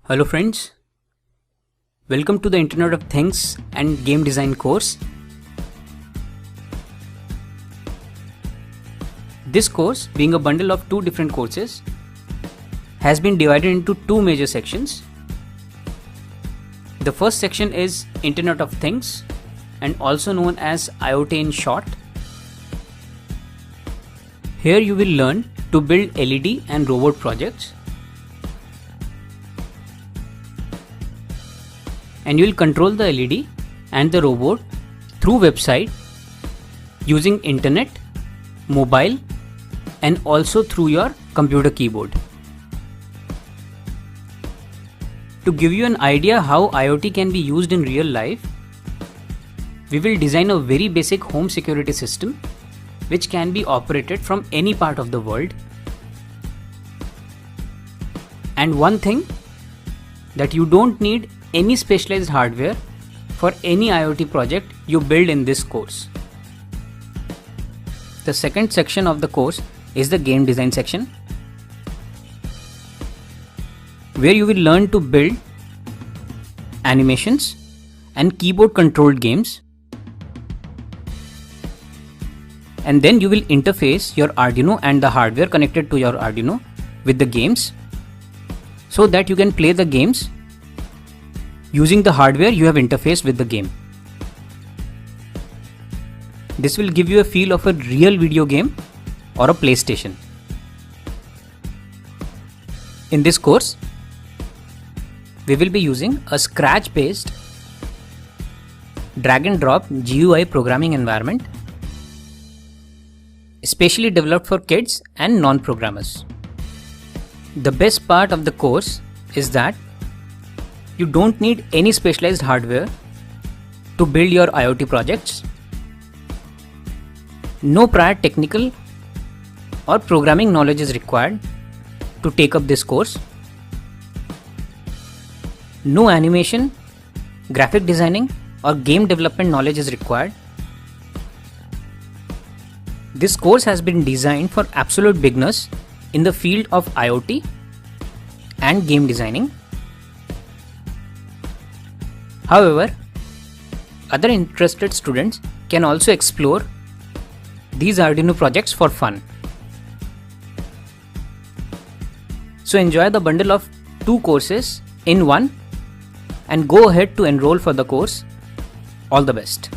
Hello friends, welcome to the Internet of Things and Game Design course. This course, being a bundle of two different courses, has been divided into two major sections. The first section is Internet of Things and also known as IoT in short. Here you will learn to build LED and robot projects. And you will control the LED and the robot through website using internet, mobile and also through your computer keyboard. To give you an idea how IoT can be used in real life, we will design a very basic home security system which can be operated from any part of the world. And one thing, that you don't need any specialized hardware for any IoT project you build in this course. The second section of the course is the game design section, where you will learn to build animations and keyboard controlled games, and then you will interface your Arduino and the hardware connected to your Arduino with the games so that you can play the games using the hardware you have interfaced with the game. This will give you a feel of a real video game or a PlayStation. In this course, we will be using a Scratch-based drag and drop GUI programming environment, specially developed for kids and non-programmers. The best part of the course is that you don't need any specialized hardware to build your IoT projects. No prior technical or programming knowledge is required to take up this course. No animation, graphic designing or game development knowledge is required. This course has been designed for absolute beginners in the field of IoT and game designing. However, other interested students can also explore these Arduino projects for fun. So enjoy the bundle of two courses in one and go ahead to enroll for the course. All the best.